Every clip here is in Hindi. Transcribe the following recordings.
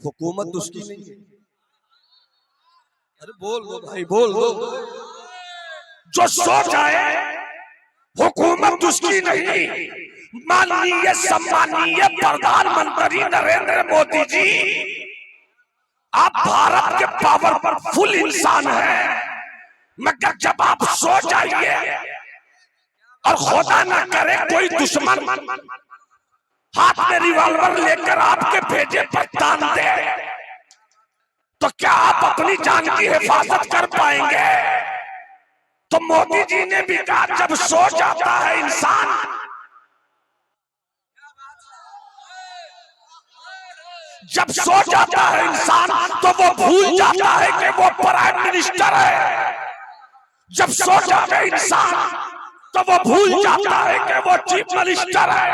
हुकूमत उसकी नहीं है। अरे बोल दो भाई, बोल दो। जो सो जाए हुकूमत उसकी नहीं। माननीय सम्मानीय प्रधानमंत्री नरेंद्र मोदी जी, आप भारत के पावरफुल इंसान हैं, मगर जब आप सो जाइए और खुदा ना करे कोई दुश्मन हाथ में रिवॉल्वर लेकर आपके भेजे पर तान दे, तो क्या आप अपनी जान की हिफाजत कर पाएंगे? तो मोदी जी ने भी कहा जब सो जाता है इंसान, जब सो जाता है इंसान तो वो भूल जाता है कि वो प्राइम मिनिस्टर है। जब सो जाता है इंसान तो वो भूल जाता है कि वो चीफ मिनिस्टर है।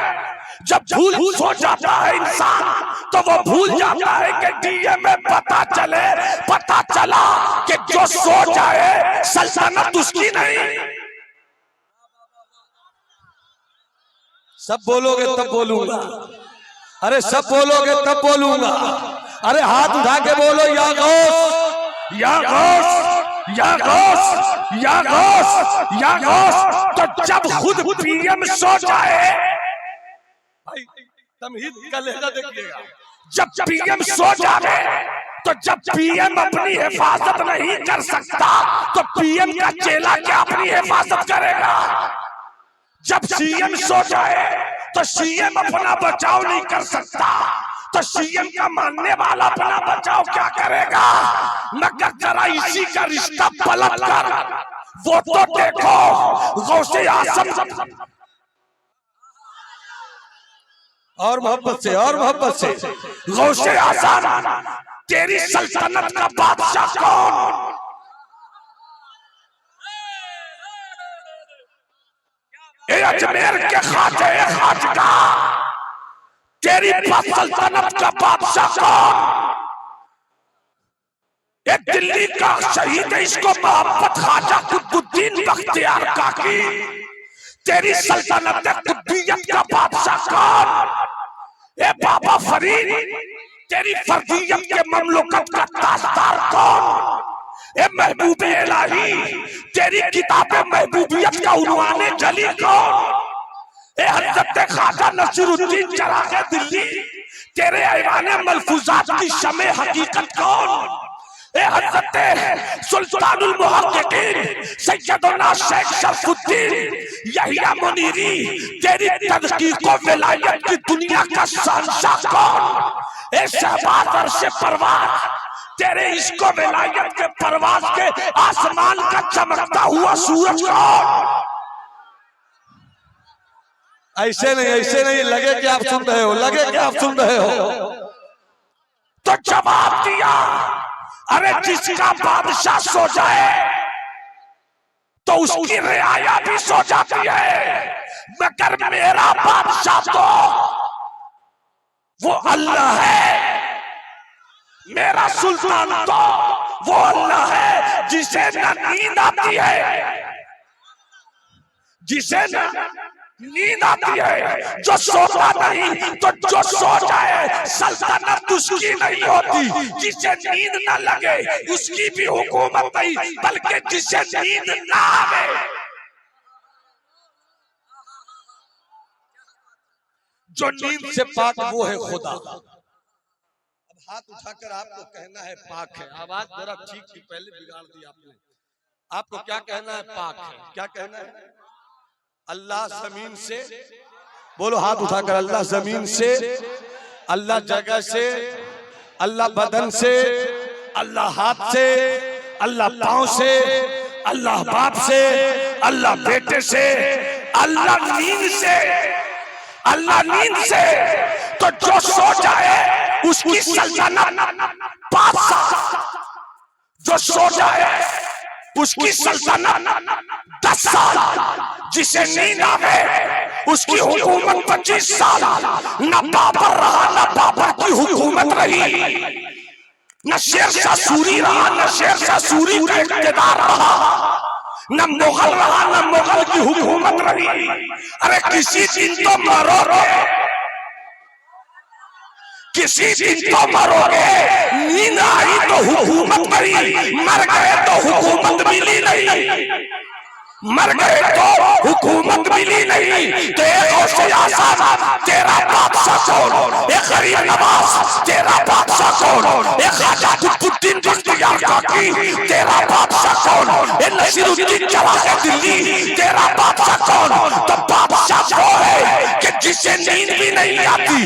जब सो जाता है इंसान तो वो भूल जाता है कि डीएम में पता चला कि जो सो जाए सल्तनत उसकी नहीं। सब बोलोगे तब बोलूंगा। अरे सब बोलोगे तब बोलूंगा। अरे हाथ उठा के बोलो या गौस, या गौस, या गौस, या गौस, या गौस। तो जब खुद पीएम सो जाए, भाई तमहीद का लहजा देखिएगा, जब पीएम सो जाए तो जब पीएम अपनी हिफाजत नहीं कर सकता तो पीएम का चेला क्या अपनी हिफाजत करेगा? जब सीएम सो जाए तो सीएम अपना बचाव नहीं कर सकता तो सीएम का मानने वाला अपना बचाव क्या करेगा? मगर जरा इसी का रिश्ता पलट कर वो तो देखो, गौसे आजम। और मोहब्बत से, और मोहब्बत से, गौसे आजम, तेरी सल्तनत का बादशाह कौन? अजमेर के खाते खाजगा, तेरी सल्तनत का बादशाह कौन? एक दिल्ली का शहीद है, इसको मोहब्बत ख्वाजा कुतुबुद्दीन बख्तियार काकी। तेरी सल्तनत कुतुबियत का बादशाह कौन? ए बाबा फरीद, तेरी फर्दियत के ममलुकत का ताजदार कौन? ए महबूब इलाही, तेरी किताबे महबूबियत का उन्वाने जली कौन? ए हज़रत ख्वाजा नसीरुद्दीन चरागे दिल्ली, तेरे ऐवाने मलफूजात की शमे हकीकत कौन? ए हज़रत सुल्तानुल मुहक्किकीन सैयदना शेख शरफुद्दीन यहिया मुनीरी, तेरी तदकीक व विलायत की दुनिया का शहंशाह कौन? ए शहबाज अर्श परवाज़, तेरे इश्क व विलायत के परवाज के आसमान का चमकता हुआ सूरज कौन? ऐसे नहीं लगे कि आप सुन रहे हो, लगे कि आप सुन रहे हो। तो जवाब दिया, अरे जिसका बादशाह सो जाए तो उसकी रियाया भी सो जाती है, मगर मेरा बादशाह तो वो अल्लाह है। मेरा सुल्तान तो वो अल्लाह है जिसे न नींद आती है, जिसे न नींद आती है, जो सोता नहीं। तो जो सो जाए सल्तनत उसकी नहीं होती। जिसे नींद न लगे उसकी भी हुकूमत नहीं, बल्कि जिसे नींद ना आवे, जो नींद से पाक वो है खुदा। अब हाथ उठाकर आपको कहना है पाक है। आवाज जरा ठीक थी, पहले बिगाड़ दी आपने। आपको क्या कहना है? पाक है। क्या कहना है? अल्लाह जमीन से, बोलो हाथ उठाकर, अल्लाह जमीन से, अल्लाह जगह से, अल्लाह बदन से, अल्लाह हाथ से, अल्लाह पांव से, अल्लाह बाप से, अल्लाह बेटे से, अल्लाह नींद से, अल्लाह नींद से। तो जो सो जाए उसकी सल्तनत बादशाह, जो सो जाए उसकी सल्तनत 10 साल, जिसे नींद आवे उसकी हुकूमत 25 साल। न बाबर रहा, न बाबर की हुकूमत रही, न शेरशाह सूरी रहा, न शेरशाह सूरी का इक़्तिदार रहा, न मुगल रहा, न मुगल की हुकूमत रही। अरे किसी दिन तो मरोगे, किसी दिन तो मरोगे, नींद आई तो हुकूमत मरी, मर गए तो हुकूमत मिली नहीं, मर गए तो हुकूमत मिली नहीं। तो एक गौसे आज़म तेरा बादशाह कौन, एक गरीब नवाज तेरा बादशाह कौन, एक ख्वाजा कुतुबुद्दीन बख्तियार काकी तेरा बादशाह कौन, एक नसीरुद्दीन जवाहिर दिल्ली तेरा बादशाह कौन। तो बादशाह वो है कि जिसे नींद भी नहीं आती,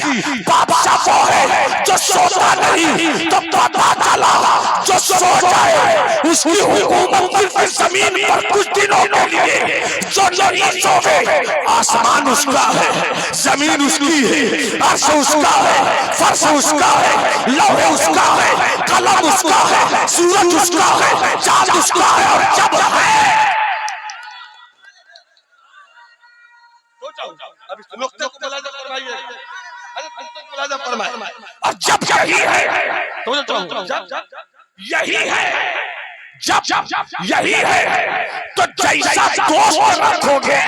बादशाह वो है जो सोता नहीं तो पता चला जो सो जाए उसकी हुकूमत जमीन पर कुछ दिनों के लिए, जो नहीं सोवे आसमान उसका है, जमीन उसकी है, अर्श उसका है, फर्श उसका है, लौह उसका है, कलम उसका है, सूरज उसका है, चांद उसका है। और जब है अब इस नुक्ते को मुलाजा फरमाइए, मुलाजा फरमाइए। और जब यही है तो यही है, जब यही है तो जैसा दोस्त रखोगे।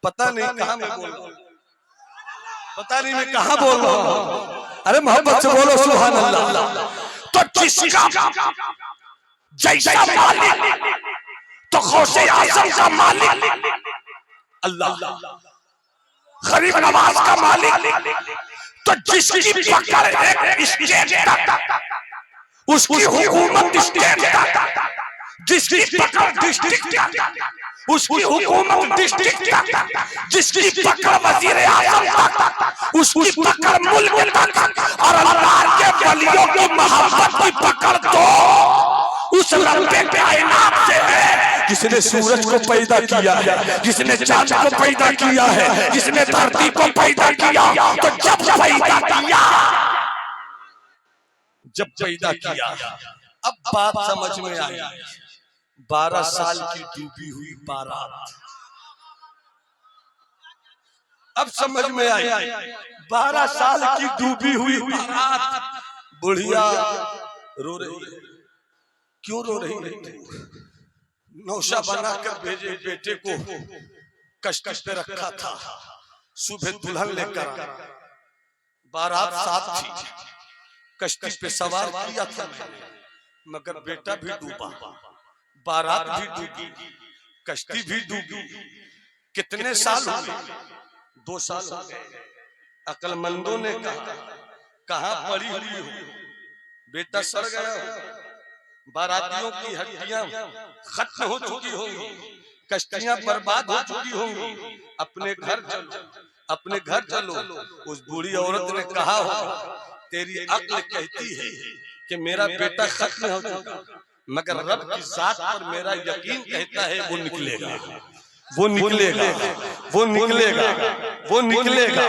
पता नहीं कहां मैं बोल रहा हूं, पता नहीं मैं कहां बोल रहा हूं। अरे मोहब्बत से बोलो सुभान अल्लाह। तो जिसका जैसा मालिक तो गौसे आज़म का मालिक अल्लाह, गरीब नवाज का मालिक तो जिसकी पकड़ एक स्टेज तक, उसकी हुकूमत स्टेट तक, जिसकी पकड़ डिस्ट्रिक्ट तक, उसकी हुकूमत डिस्ट्रिक्ट तक, जिसकी पकड़ वजीर आज़म तक, उसकी पकड़ मुल्क तक। और अल्लाह के वलियों की मोहब्बत की पकड़ तो उस रब्बे कायनात से है जिसने सूरज को पैदा किया है, जिसने चांद को पैदा किया है, जिसने धरती को पैदा किया। तो जब पैदा किया, जब पैदा किया, अब बात समझ में आई। 12 साल की डूबी हुई बारात, अब समझ में आई। 12 साल की डूबी हुई बारात, बुढ़िया रो रही है। क्यों रो रही है? नौशा बनाकर भेजे बेटे को, कश्ती पे रखा था, सुबह दुल्हन लेकर, बारात साथ थी, कश्ती पे सवार किया था मैंने, मगर बेटा भी डूबा, बारात भी डूबी, कश्ती भी डूबी। कितने साल हो गए? 2 साल हो गए। अक्लमंदों ने कहा, कहां पड़ी हुई हो, बेटा सड़ गया हो, बारातियों की हड्डियां खत्म हो चुकी होंगी, कश्तियां बर्बाद हो चुकी होंगी, अपने घर चलो, अपने घर चलो। उस बूढ़ी औरत ने कहा होगा, तेरी अक्ल कहती है कि मेरा बेटा खत्म हो चुका, मगर रब की जात पर मेरा यकीन कहता है वो निकलेगा, वो निकलेगा, वो निकलेगा, वो निकलेगा,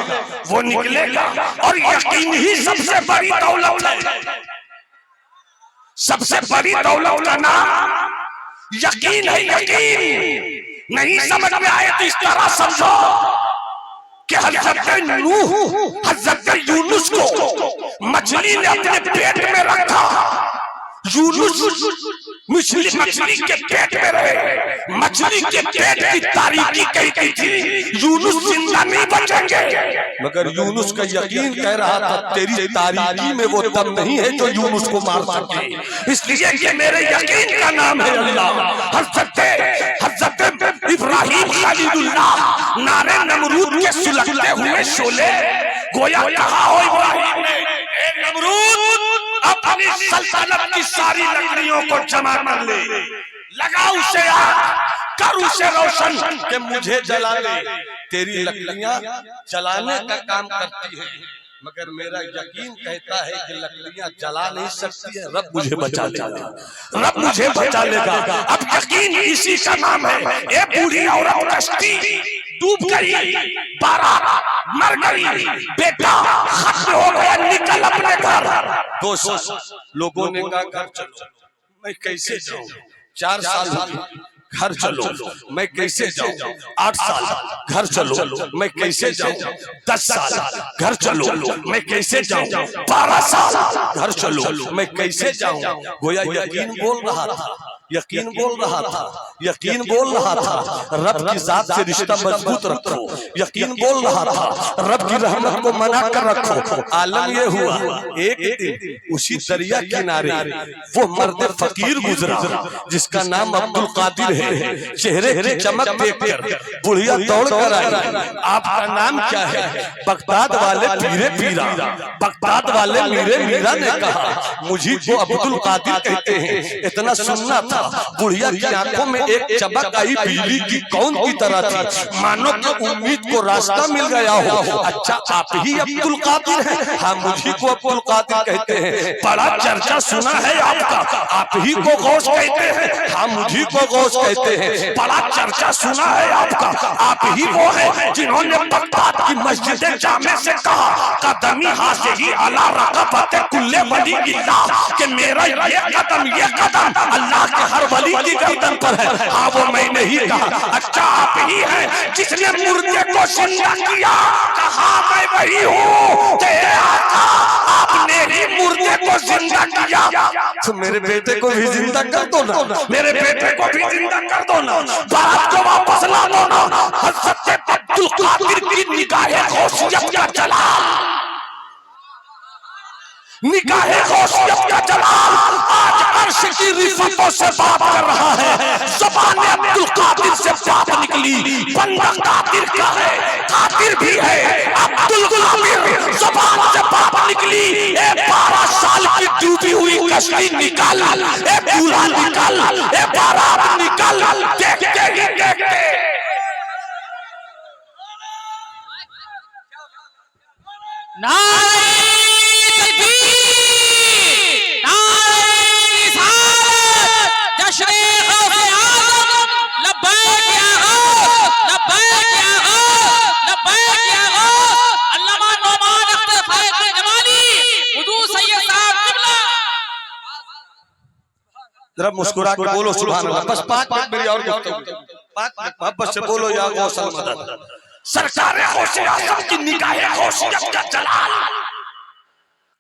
वो निकलेगा। और यकीन ही सबसे बड़ी दौलत है, सबसे बड़ी दौलत का नाम यकीन है। यकीन नहीं समझ में आए तो इस तरह समझो कि हज़रत नूह, हज़रत यूनुस को मछली ने अपने पेट में रखा। यूनुस मछली के पेट में रहे, मछली के पेट की तारीकी कहती थी यूनुस जिंदा नहीं बचेंगे, मगर यूनुस का यकीन कह रहा था तेरी तारीकी में वो दम नहीं है जो यूनुस को मार सके। इसलिए ये मेरे यकीन का नाम है अल्लाह। हज़रत इब्राहिम खलीलुल्लाह नारे नमरूद के सुलगते हुए शोले, गोया कहा हो इब्राहिम ने, नमरूद अपनी सल्तनत की सारी लकड़ियों को जमा कर ले, लगा उसे आग, कर उसे रोशन कि मुझे जला ले। तेरी लकड़ियां जलाने का काम करती है, मगर मेरा यकीन कहता है कि लकड़ियां जला नहीं सकती है, रब मुझे बचा लेगा, रब मुझे बचा लेगा। अब यकीन इसी का नाम है। ये बूढ़ी औरत कश्ती डूब गई, बारात मर गई, बेटा खत्म हो गया, निकल अपने घर। 200 लोगों ने कहा घर चलो, मैं कैसे जाऊं? 4 साल घर चलो, मैं कैसे जाऊं? 8 साल घर चलो, मैं कैसे जाऊं? 10 साल घर चलो, मैं कैसे जाऊं? 12 साल घर चलो, मैं कैसे जाऊं? गोया यकीन बोल रहा था यकीन बोल रहा था, यकीन बोल रहा था रब की जात से रिश्ता मजबूत रखो, यकीन बोल रहा था रब की रहमत को मना कर रखो। आलम ये हुआ एक दिन उसी दरिया किनारे वो मर्द फकीर गुजरा जिसका नाम अब्दुल कादिर है। चेहरे की चमक देखकर बुढ़िया दौड़ कर आई, आपका नाम क्या है? बगदाद वाले पीरे पीरा, बगदाद वाले मीरे मीरा ने कहा मुझे को अब्दुल कादिर कहते हैं। इतना सुनना था। बुढ़िया की आंखों में एक चमक आई बिजली की कौन की तरह थी, मानो कि उम्मीद को रास्ता मिल गया हो। अच्छा आप ही अब्दुल कादिर हैं? हाँ मुझी को अब्दुल कादिर कहते हैं। बड़ा चर्चा सुना है आपका, आप ही को गौस कहते हैं? हाँ मुझी को गौस कहते हैं। बड़ा चर्चा सुना है आपका, आप ही वो है जिन्होंने बगदाद की मस्जिद जामे से कहा कदमी हाथ ही अला रक़बत कुल्ले वली इल्लाह कि मेरा ये कदम अल्लाह के हर वली की गर्दन पर है। हाँ वो मैंने ही कहा। अच्छा आप ही हैं जिसने मुर्दे को जिंदा किया? कहा मैं वही हूँ। आपने ही मुर्दे को जिंदा किया तो मेरे बेटे को भी जिंदा कर दो ना, मेरे बेटे को भी जिंदा कर दो ना, बात को वापस ला दो ना। हज़रत अब्दुल कादिर की निगाहे गौसियत का जलाल, निगाहे गौसियत का जलाल आज अर्श की रिफ़तों से बात कर रहा है। ज़बान अब्दुल कादिर से बात निकली, बंदा कादिर का है, कादिर भी है, अब्दुल कादिर ज़बान से बात निकली। 12 साल की डूबी हुई कश्ती निकाल, दूल्हा निकाल, बारात निकाल, देखते ही देखते जरा मुस्कुरा के बोलो सुभान अल्लाह। बस 5 मिनट मेरी और गुफ्तगू, 5 मिनट मोहब्बत से बोलो या गौसल मदद। सरकार गौसे आज़म की निगाहे गौसियत का जलाल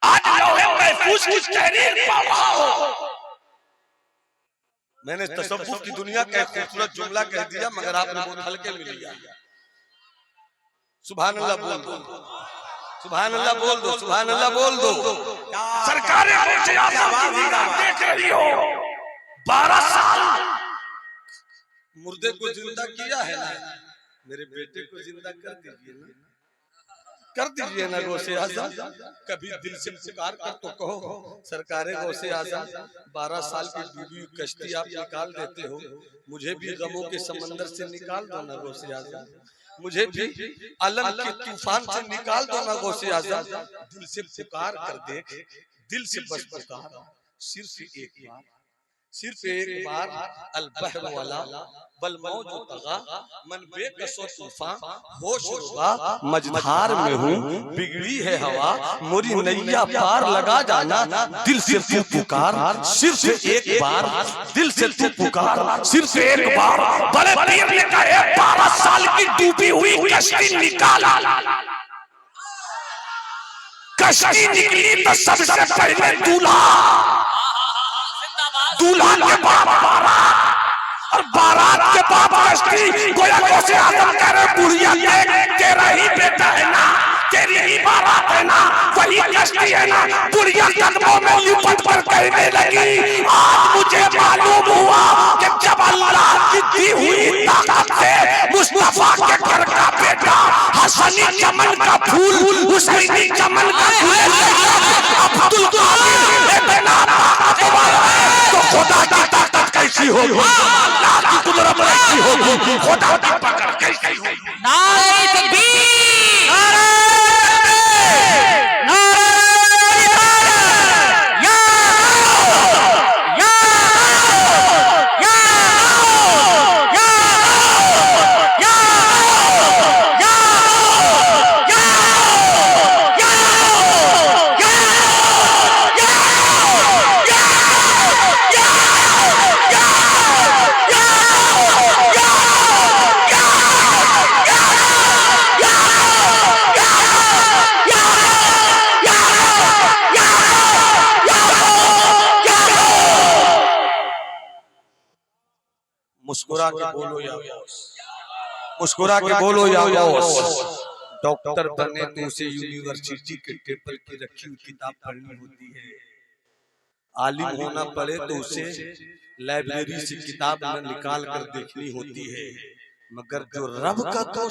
आज लौहे महफूज की तहरीर पा रहा हो। मैंने तसव्वुफ की दुनिया का एक खूबसूरत जुमला कह दिया मगर आपने बहुत हल्के में लिया। सुभान अल्लाह बोल दो, सुभान अल्लाह बोल दो, सुभान अल्लाह बोल दो। सरकार गौसे आज़म की निगाह देख रही हो। 12 साल मुर्दे को जिंदा किया है ना, मेरे बेटे को जिंदा कर दीजिए ना, कर दीजिए ना गौसे आज़म। कभी दिल से पुकार कर तो कहो सरकार गौसे आज़म 12 साल की डूबी हुई कश्ती आप निकाल देते हो, मुझे भी गमों के समंदर से निकाल दो ना गौसे आज़म, मुझे भी अलम के तूफान से निकाल दो ना गौसे आज़म। दिल से पुकार कर देख, दिल से बस पुकार, सिर्फ एक बार, सिर्फ एक बार। अल बहर वाला बल मौज तगा मन बेकसो तूफान होश रुबा मझधार में हूँ, बिगड़ी है हवा मोरी नैया पार लगा जाना। दिल से तू पुकार, सिर्फ एक बार, दिल से तू पुकार, सिर्फ एक बार। बड़े पीर ने कहा 12 साल की डूबी हुई कश्ती निकाला। कश्ती निकली तो सबसे पहले दूल्हा, दूल्हा के बाद बारात और बारात के बाद कश्ती। गोया गौसे आज़म कह रहे बुढ़िया देख तेरा ही बेटा है ना, तेरी ही बारात है ना, वही कश्ती है ना। बुढ़िया कदमों में लिपट कर कहने लगी आज मुझे मालूम हुआ कि जब अल्लाह की दी हुई ताकत से मुस्तफा के घर का बेटा हसनी चमन का फूल, हुसैनी चमन का फूल अब्दुल कादिर इतना ताकतवर है तो खुदा की ताकत कैसी होगी, अल्लाह की कुदरत कैसी होगी, खुदा की पकड़ कैसी होगी। नारे तकबीर, मुस्कुरा के बोलो या बॉस, मुस्कुरा के बोलो या बॉस। डॉक्टर बने तो उसे यूनिवर्सिटी के टेबल की रखी हुई किताब पढ़नी होती है। आलिम होना पड़े तो उसे लाइब्रेरी से किताब निकाल कर देखनी होती है। मगर जो रब का